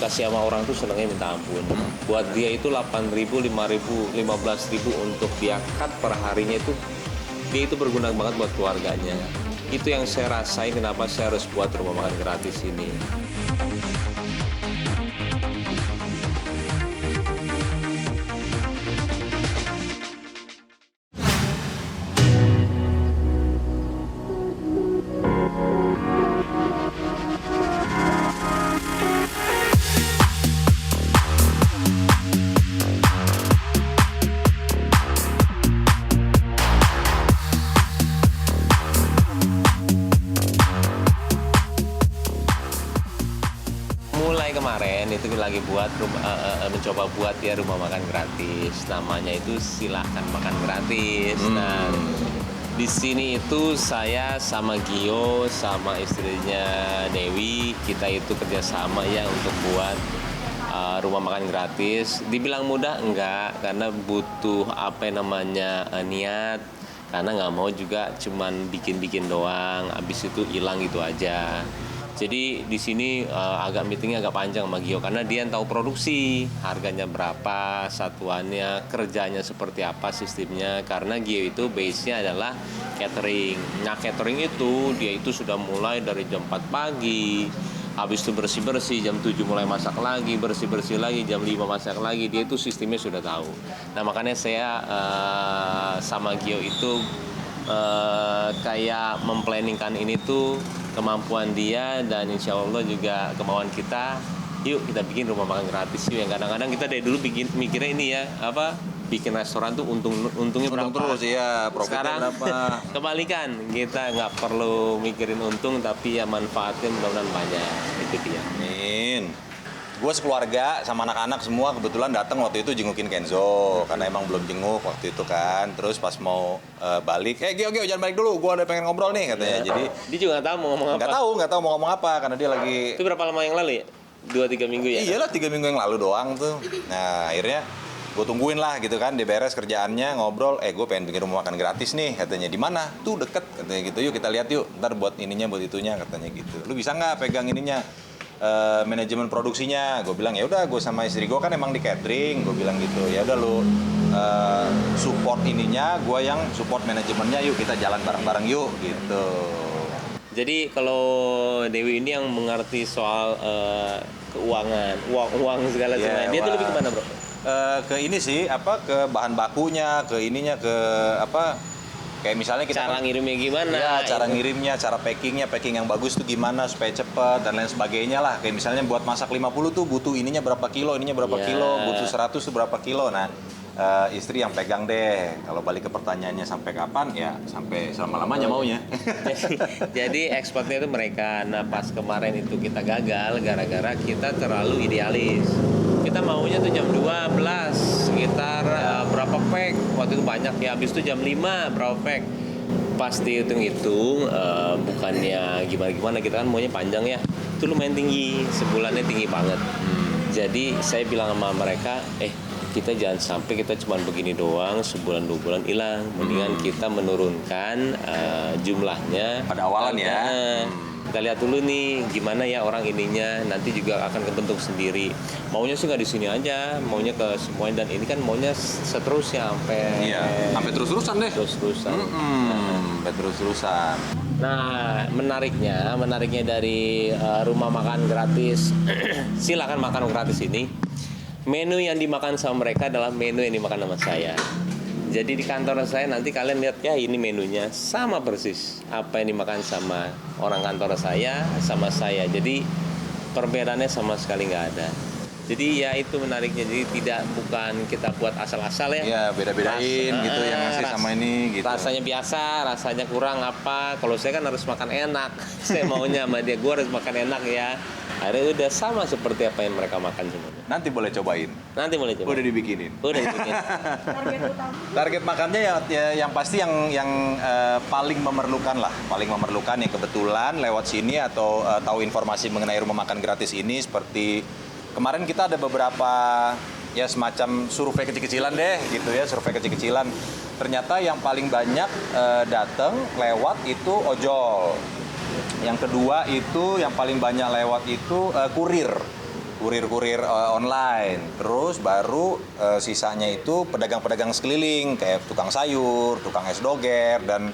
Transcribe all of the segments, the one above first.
dikasih sama orang tuh senangnya minta ampun. Buat dia itu 8.000, 5.000, 15.000 untuk dia cut per harinya itu, dia itu berguna banget buat keluarganya. Itu yang saya rasain kenapa saya harus buat rumah makan gratis ini. Mulai kemarin itu lagi mencoba buat ya rumah makan gratis. Namanya itu silakan makan gratis. Nah, di sini itu saya sama Gio sama istrinya Dewi, kita itu kerjasama ya untuk buat rumah makan gratis. Dibilang mudah enggak, karena butuh niat. Karena nggak mau juga cuman bikin-bikin doang, habis itu hilang gitu aja. Jadi di sini agak meetingnya agak panjang sama Gio karena dia yang tahu produksi, harganya berapa, satuannya, kerjanya seperti apa sistemnya. Karena Gio itu base-nya adalah catering. Nah, catering itu dia itu sudah mulai dari jam 4 pagi. Habis itu bersih-bersih, jam 7 mulai masak lagi, bersih-bersih lagi, jam 5 masak lagi. Dia itu sistemnya sudah tahu. Nah, makanya saya sama Gio itu kayak memplanningkan ini tuh kemampuan dia dan insya Allah juga kemauan kita. Yuk kita bikin rumah makan gratis yuk, yang kadang-kadang kita dari dulu mikirnya ini ya bikin restoran tuh untungnya berapa terus ya, profitnya sekarang berapa. kebalikan, kita nggak perlu mikirin untung tapi ya manfaatnya mudah-mudahan banyak, itu dia. Amin. Gue sekeluarga sama anak-anak semua kebetulan datang waktu itu jengukin Kenzo karena emang belum jenguk waktu itu kan. Terus pas mau balik, Gio jangan balik dulu, gue ada pengen ngobrol nih katanya. Jadi Dia juga nggak tahu mau ngomong apa. nggak tahu mau ngomong apa karena dia lagi. Itu berapa lama yang lalu ya? 2-3 minggu ya? Iyalah 3 minggu yang lalu doang tuh. Nah akhirnya gue tungguin lah gitu kan, dia beres kerjaannya, ngobrol, gue pengen bikin rumah makan gratis nih katanya. Di mana? Tuh deket katanya gitu. Yuk kita lihat yuk, ntar buat ininya buat itunya katanya gitu. Lu bisa nggak pegang ininya? Manajemen produksinya, gue bilang ya udah, gue sama istri gue kan emang di catering, gue bilang gitu, ya udah lu support ininya, gue yang support manajemennya, yuk kita jalan bareng-bareng yuk gitu. Jadi kalau Dewi ini yang mengerti soal keuangan, uang segala semuanya, dia tuh lebih kemana bro? Ke ini sih, ke bahan bakunya, ke ininya, ke kayak misalnya kita cara ngirimnya gimana? Ya, cara ngirimnya, cara packingnya, packing yang bagus tuh gimana supaya cepet dan lain sebagainya lah. Kayak misalnya buat masak 50 tuh butuh ininya berapa kilo, ininya berapa kilo, butuh 100 tuh berapa kilo. Nah, istri yang pegang deh. Kalau balik ke pertanyaannya sampai kapan, ya sampai selama-lamanya maunya. Jadi ekspornya itu mereka. Nah, pas kemarin itu kita gagal gara-gara kita terlalu idealis. Kita maunya tuh jam 12 sekitar berapa pack, waktu itu banyak ya, habis itu jam 5 berapa pack. Pas dihitung-hitung bukannya gimana-gimana, kita kan maunya panjang ya, itu lumayan tinggi, sebulannya tinggi banget. Jadi saya bilang sama mereka, kita jangan sampai kita cuma begini doang, sebulan 2 bulan hilang. Mendingan kita menurunkan jumlahnya Pada awalan ya. Kita lihat dulu nih gimana ya orang ininya, nanti juga akan kebentuk sendiri. Maunya sih nggak di sini aja, maunya ke semuanya, dan ini kan maunya seterusnya sampai terus-terusan deh. Terus-terusan. Sampai terus-terusan. Nah, menariknya dari rumah makan gratis, silakan makan gratis ini. Menu yang dimakan sama mereka adalah menu yang dimakan sama saya. Jadi di kantor saya nanti kalian lihat ya, ini menunya sama persis apa yang dimakan sama orang kantor saya sama saya. Jadi perbedaannya sama sekali nggak ada. Jadi ya itu menariknya. Jadi bukan kita buat asal-asal ya. Iya, beda-bedain gitu yang ngasih sama ini gitu. Rasanya biasa, rasanya kurang apa. Kalau saya kan harus makan enak. Saya maunya sama dia, gue harus makan enak ya. Akhirnya udah sama seperti apa yang mereka makan semuanya. Nanti boleh cobain. Nanti boleh coba. Udah dibikinin. Udah dibikin. Target makannya yang pasti yang paling memerlukan lah, paling memerlukan yang kebetulan lewat sini atau tahu informasi mengenai rumah makan gratis ini. Seperti kemarin kita ada beberapa ya semacam survei kecil-kecilan deh gitu ya, survei kecil-kecilan. Ternyata yang paling banyak datang lewat itu ojol. Yang kedua itu yang paling banyak lewat itu kurir. kurir-kurir online. Terus baru sisanya itu pedagang-pedagang sekeliling kayak tukang sayur, tukang es doger dan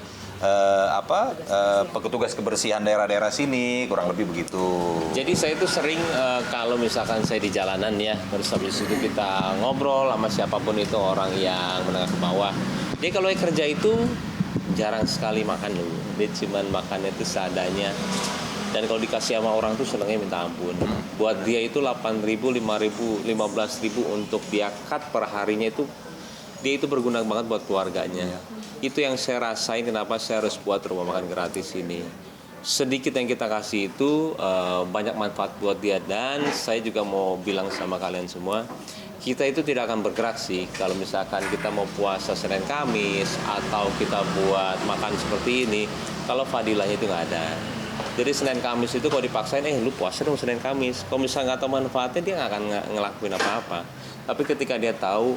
petugas kebersihan daerah-daerah sini, kurang lebih begitu. Jadi saya itu sering kalau misalkan saya di jalanan ya, terus habis itu kita ngobrol sama siapapun itu orang yang menengah ke bawah. Dia kalau kerja itu jarang sekali makan dulu. Dia cuma makan itu seadanya. Dan kalau dikasih sama orang tuh senangnya minta ampun. Buat dia itu 8.000, 5.000, 15.000 untuk dia cut per harinya itu, dia itu berguna banget buat keluarganya. Itu yang saya rasain kenapa saya harus buat rumah makan gratis ini. Sedikit yang kita kasih itu banyak manfaat buat dia. Dan saya juga mau bilang sama kalian semua, kita itu tidak akan bergerak sih kalau misalkan kita mau puasa Senin Kamis atau kita buat makan seperti ini kalau fadilahnya itu nggak ada. Jadi Senin Kamis itu kalau dipaksain, lu puasa dong Senin Kamis. Kalau misalnya nggak tahu manfaatnya, dia nggak akan ngelakuin apa-apa. Tapi ketika dia tahu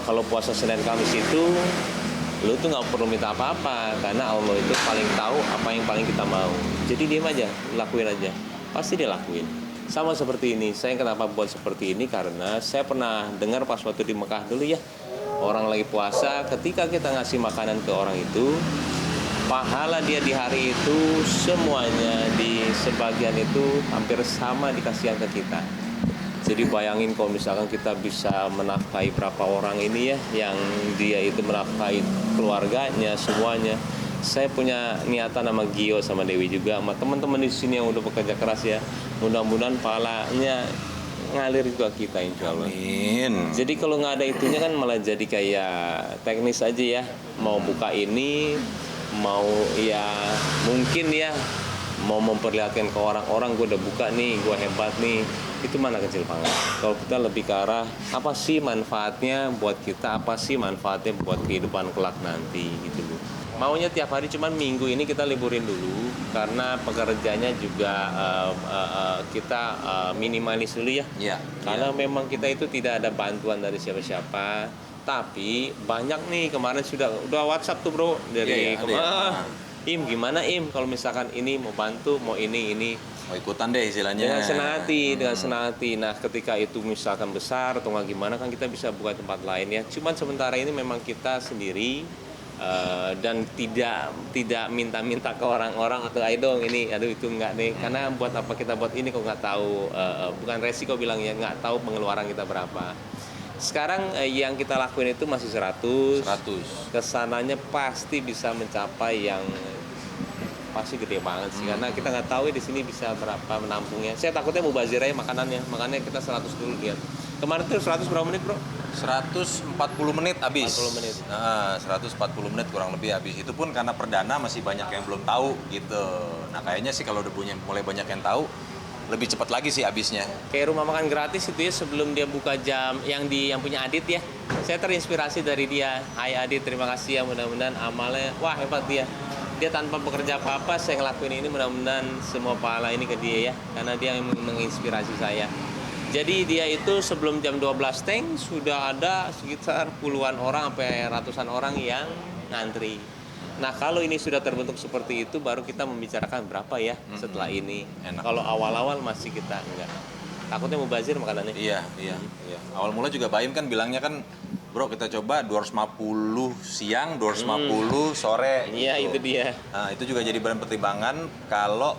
kalau puasa Senin Kamis itu, lu tuh nggak perlu minta apa-apa karena Allah itu paling tahu apa yang paling kita mau. Jadi diam aja, lakuin aja. Pasti dia lakuin. Sama seperti ini. Saya kenapa buat seperti ini karena saya pernah dengar pas waktu di Mekah dulu ya, orang lagi puasa, ketika kita ngasih makanan ke orang itu, pahala dia di hari itu semuanya di sebagian itu hampir sama dikasihkan ke kita. Jadi bayangin kalau misalkan kita bisa menafkahi berapa orang ini ya, yang dia itu menafkahi keluarganya semuanya. Saya punya niatan sama Gio sama Dewi juga, sama teman-teman di sini yang udah bekerja keras ya. Mudah-mudahan pahalanya ngalir juga kita insya Allah. Amin. Jadi kalau nggak ada itunya kan malah jadi kayak teknis aja ya. Mau buka ini, mau ya mungkin ya mau memperlihatkan ke orang-orang gue udah buka nih, gue hebat nih, itu mana kecil banget. Kalau kita lebih ke arah apa sih manfaatnya buat kita, apa sih manfaatnya buat kehidupan kelak nanti gitu loh. Maunya tiap hari, cuman minggu ini kita liburin dulu karena pekerjanya juga kita minimalis dulu ya. Iya. Karena memang kita itu tidak ada bantuan dari siapa-siapa. Tapi banyak nih kemarin udah WhatsApp tuh bro dari kemarin. Im gimana Im kalau misalkan ini mau bantu mau ini mau ikutan deh istilahnya dengan senang hati. Nah ketika itu misalkan besar atau nggak gimana kan kita bisa buka tempat lain ya. Cuman sementara ini memang kita sendiri dan tidak minta-minta ke orang-orang atau ayo dong ini aduh itu enggak nih karena buat apa kita buat ini kok nggak tahu bukan resiko bilangnya nggak tahu pengeluaran kita berapa. Sekarang yang kita lakuin itu masih 100. Kesananya pasti bisa mencapai yang pasti gede banget sih karena kita nggak tahu di sini bisa berapa menampungnya. Saya takutnya mubazir aja makanannya kita 100 dulu lihat. Kemarin tuh 100 berapa menit bro? 140 menit habis. 40 menit. Nah, 140 menit kurang lebih habis. Itu pun karena perdana masih banyak yang belum tahu gitu. Nah kayaknya sih kalau udah mulai banyak yang tahu lebih cepat lagi sih habisnya. Kayak rumah makan gratis itu ya sebelum dia buka jam yang punya Adit ya. Saya terinspirasi dari dia. Hai Adit, terima kasih ya mudah-mudahan amalnya wah hebat dia. Dia tanpa bekerja apa-apa saya ngelakuin ini mudah-mudahan semua pahala ini ke dia ya karena dia yang menginspirasi saya. Jadi dia itu sebelum jam 12 teng sudah ada sekitar puluhan orang sampai ratusan orang yang ngantri. Nah kalau ini sudah terbentuk seperti itu baru kita membicarakan berapa ya setelah ini. Kalau awal-awal masih kita enggak. Takutnya mubazir makanannya. Iya. Awal mula juga Baim kan bilangnya kan, bro kita coba 250 siang, 250 sore. Iya gitu. itu dia. Nah itu juga jadi bahan pertimbangan kalau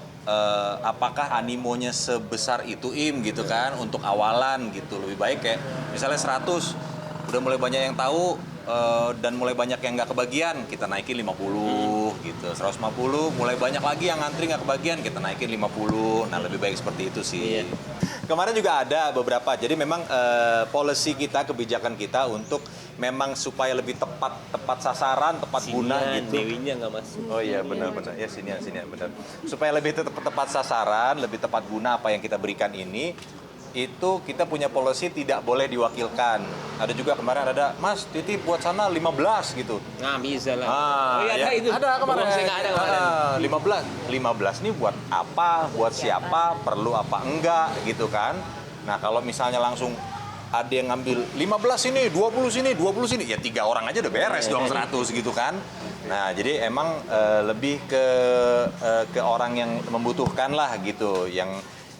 apakah animonya sebesar itu gitu kan untuk awalan gitu. Lebih baik kayak misalnya 100 udah mulai banyak yang tahu dan mulai banyak yang nggak kebagian kita naikin 50 gitu. 150 mulai banyak lagi yang ngantri nggak kebagian kita naikin 50. Nah lebih baik seperti itu sih. Iya. Kemarin juga ada beberapa, jadi memang policy kita, kebijakan kita untuk memang supaya lebih tepat sasaran, tepat guna gitu. Dewinya nggak masuk. Oh iya benar-benar ya sini benar. Supaya lebih tepat sasaran, lebih tepat guna apa yang kita berikan ini, itu kita punya policy tidak boleh diwakilkan. Ada juga kemarin ada Mas titip buat sana 15 gitu. Nah bisa lah. Oh iya ada itu. Ada kemarin. Saya nggak ada kemarin. 15 nih buat apa? Buat siapa? Perlu apa enggak gitu kan? Nah kalau misalnya langsung ada yang ngambil 15 sini, 20 sini, 20 sini, ya 3 orang aja udah beres dong 100 gitu kan. Nah jadi emang lebih ke orang yang membutuhkan lah gitu, yang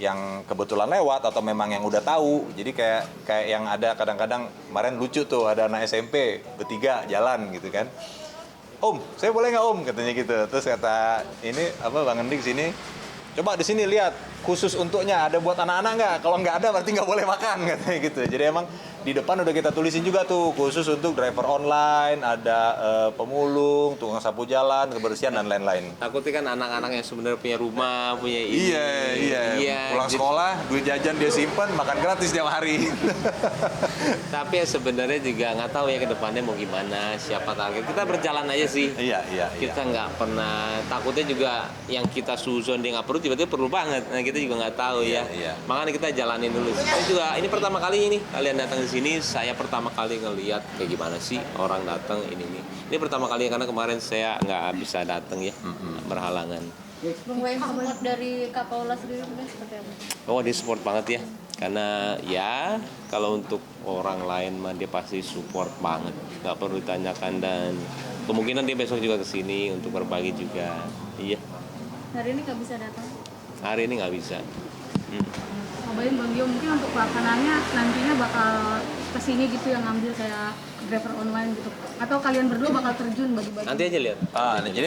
yang kebetulan lewat atau memang yang udah tahu. Jadi kayak yang ada kadang-kadang kemarin lucu tuh, ada anak SMP bertiga jalan gitu kan. Om, saya boleh nggak Om, katanya gitu. Terus kata ini Bang Endik sini, coba di sini lihat khusus untuknya ada buat anak-anak nggak? Kalau nggak ada berarti nggak boleh makan, katanya gitu. Jadi emang di depan udah kita tulisin juga tuh khusus untuk driver online, ada pemulung, tukang sapu jalan, kebersihan dan lain-lain. Takutnya kan anak-anak yang sebenarnya punya rumah, punya ini. Iya. Pulang jadi- sekolah, duit jajan dia simpan, makan gratis tiap hari. Tapi ya sebenarnya juga nggak tahu ya ke depannya mau gimana, siapa target. Kita berjalan aja sih. Iya. Kita nggak pernah, takutnya juga yang kita suzon dia nggak perlu, tiba-tiba perlu banget. Nah kita juga nggak tahu ya. Iya. Makanya kita jalanin dulu. Saya juga ini pertama kali ini kalian datang ke sini, saya pertama kali ngelihat kayak gimana sih orang datang ini nih. Ini pertama kali karena kemarin saya nggak bisa datang ya, berhalangan. Nungguin support dari Kapolda sendiri mungkin seperti apa? Oh dia support banget ya, karena ya kalau untuk orang lain mah dia pasti support banget, nggak perlu ditanyakan dan kemungkinan dia besok juga kesini untuk berbagi juga. Iya, Hari ini nggak bisa datang. hari ini nggak bisa. Ngabain Bang Gio mungkin untuk pelaksanaannya nantinya bakal kesini gitu yang ngambil kayak driver online gitu. Atau kalian berdua bakal terjun bagi-bagi? Nanti aja lihat. Jadi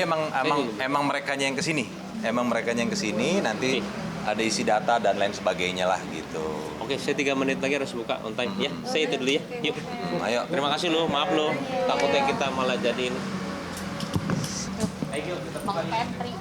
emang merekanya yang kesini. Emang merekanya yang kesini, nanti ada isi data dan lain sebagainya lah gitu. Oke, saya 3 menit lagi harus buka on time ya. Saya itu dulu ya. Yuk. Ayo. Terima kasih lo, maaf lo. Takutnya kita malah jadiin. Ayo kita Bang Petri.